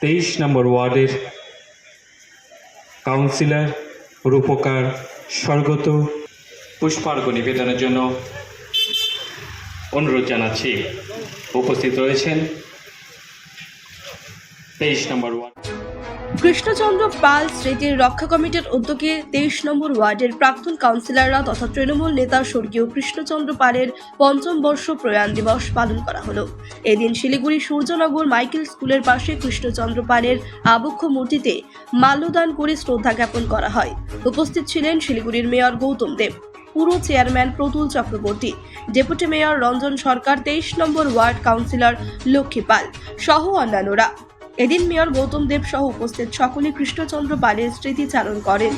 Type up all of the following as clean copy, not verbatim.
23 নম্বর ওয়ার্ডের কাউন্সিলর রূপকার স্বর্গত পুষ্পার্ঘ নিবেদনের জন্য অনুরোধ জানাচ্ছি। উপস্থিত রয়েছেন 23 নম্বর ওয়ার্ড কৃষ্ণচন্দ্র পাল স্মৃতির রক্ষা কমিটির উদ্যোগে 23 নম্বর ওয়ার্ডের প্রাক্তন কাউন্সিলররা তথা তৃণমূল নেতা স্বর্গীয় কৃষ্ণচন্দ্র পালের ৫ম বর্ষ প্রয়াণ দিবস পালন করা হলো। এদিন শিলিগুড়ি সূর্যনগর মাইকেল স্কুলের পাশে কৃষ্ণচন্দ্র পালের আবক্ষ মূর্তিতে মাল্যদান করে শ্রদ্ধা জ্ঞাপন করা হয়। উপস্থিত ছিলেন শিলিগুড়ির মেয়র গৌতম দেব, পুর chairman Pratul Chakraborty, deputy mayor Ranjan Sarkar, 23 নম্বর ওয়ার্ড কাউন্সিলর লক্ষ্মী পাল সহ অন্যান্যরা। এদিন মেয়র গৌতম দেব সহ উপস্থিত সকলে কৃষ্ণচন্দ্র পালের স্মৃতিচারণ করেন।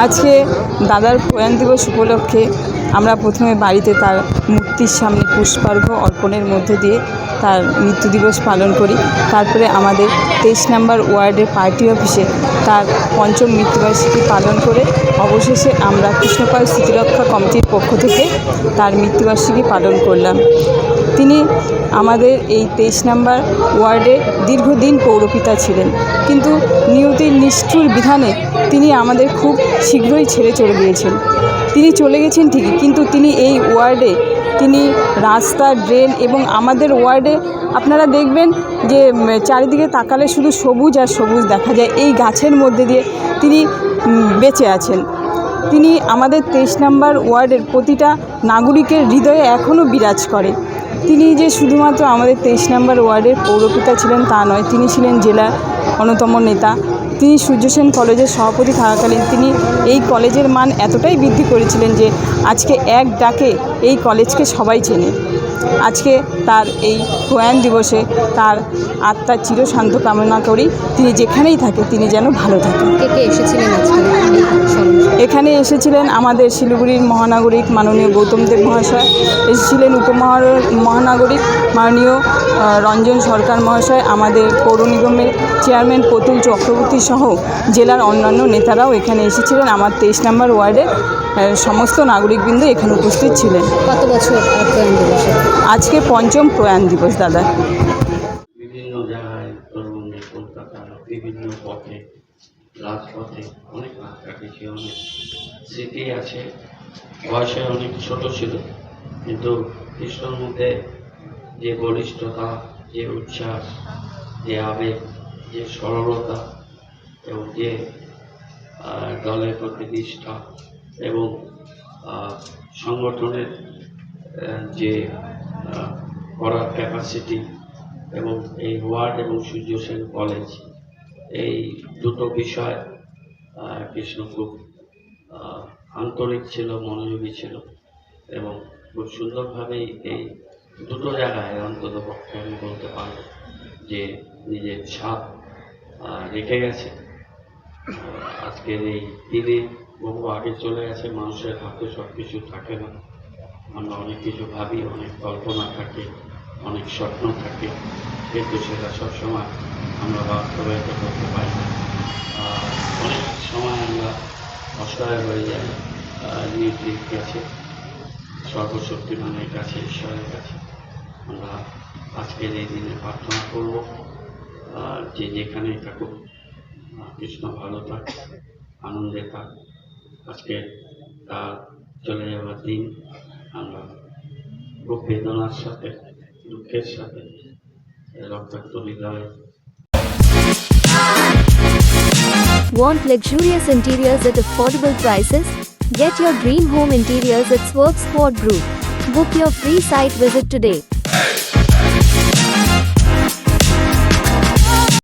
আজকে দাদার প্রয়াণ দিবস উপলক্ষে আমরা প্রথমে বাড়িতে তার মূর্তির সামনে পুষ্পার্ঘ্য অর্পণের মধ্যে দিয়ে তার মৃত্যু দিবস পালন করি। তারপরে আমাদের 23 নম্বর ওয়ার্ডের পার্টি অফিসে তার ৫ম মৃত্যুবার্ষিকী পালন করে অবশেষে আমরা কৃষ্ণপাল স্মৃতিরক্ষা কমিটির পক্ষ থেকে তার মৃত্যুবার্ষিকী পালন করলাম। তিনি আমাদের এই 23 নম্বর ওয়ার্ডে দীর্ঘদিন পৌরপিতা ছিলেন, কিন্তু নিয়তির নিষ্ঠুর বিধানে তিনি আমাদের খুব শীঘ্রই ছেড়ে চলে গিয়েছেন। তিনি চলে গেছেন ঠিকই, কিন্তু তিনি এই ওয়ার্ডে তিনি রাস্তা, ড্রেন এবং আমাদের ওয়ার্ডে আপনারা দেখবেন যে চারিদিকে তাকালে শুধু সবুজ আর সবুজ দেখা যায়। এই গাছের মধ্যে দিয়ে তিনি বেঁচে আছেন। তিনি আমাদের 23 নম্বর ওয়ার্ডের প্রতিটা নাগরিকের হৃদয়ে এখনও বিরাজ করে। তিনি যে শুধুমাত্র আমাদের 23 নম্বর ওয়ার্ডের পৌরপিতা ছিলেন তা নয়, তিনি ছিলেন জেলার অন্যতম নেতা। তিনি সূর্য সেন কলেজের সভাপতি থাকাকালীন তিনি এই কলেজের মান এতটাই বৃদ্ধি করেছিলেন যে আজকে এক ডাকে এই কলেজকে সবাই চেনে। আজকে তার এই প্রয়াণ দিবসে তার আত্মার চিরশান্ত কামনা করি, তিনি যেখানেই থাকে তিনি যেন ভালো থাকেন। কে কে এসেছিলেন আজকে? এখানে এসেছিলেন আমাদের শিলিগুড়ির মহানাগরিক মাননীয় গৌতম দেব মহাশয়, এসেছিলেন মহানাগরিক মাননীয় রঞ্জন সরকার মহাশয়, আমাদের পৌর নিগমের চেয়ারম্যান প্রতুল চক্রবর্তী সহ জেলার অন্যান্য নেতারাও এখানে এসেছিলেন। আমার 23 নম্বর ওয়ার্ডের সমস্ত নাগরিকবৃন্দ এখানে উপস্থিত ছিলেন। কত বছর প্রয়াণ দিবস? আজকে ৫ম প্রয়াণ দিবস দাদা। বিভিন্ন জায়গায় উত্তরবঙ্গে, কলকাতা, বিভিন্ন পথে, রাজপথে অনেক রাত কাটিয়েছি, অনেক স্মৃতি আছে। বয়সে অনেক ছোট ছিল, কিন্তু কৃষ্ণর মধ্যে যে বলিষ্ঠতা, যে উচ্ছ্বাস, যে আবেগ, যে সরলতা এবং যে দলের প্রতি নিষ্ঠা এবং সংগঠনের যে করার ক্যাপাসিটি এবং এই ওয়ার্ড এবং সূর্য সেন কলেজ, এই দুটো বিষয় কৃষ্ণ খুব আন্তরিক ছিল, মনোযোগী ছিল এবং খুব সুন্দরভাবেই এই দুটো জায়গায় অন্তত পক্ষে আমি বলতে পারব যে নিজের ছাপ রেখে গেছে। আজকের এই দিনে বহু আগে চলে গেছে, মানুষের হাতে সব কিছু থাকে না। আমরা অনেক কিছু ভাবি, অনেক কল্পনা থাকে, অনেক স্বপ্ন থাকে, কিন্তু সেটা সবসময় আমরা বাস্তবায়িত করতে পারি না। অনেক সময় আমরা অসহায় হয়ে যাই নিয়তির কাছে, সর্বশক্তিমানের কাছে, ঈশ্বরের কাছে। আমরা আজকের এই দিনে প্রার্থনা করব যে যেখানেই থাকুক কৃষ্ণ ভালো থাক, আনন্দে থাক। আজকে তার চলে যাওয়ার দিন আমরা খুব বেদনার সাথে, দুঃখের সাথে রক্তাক্ত হৃদয়ে। Want luxurious interiors at affordable prices? Get your dream home interiors at Swerve Sport Group. Book your free site visit today.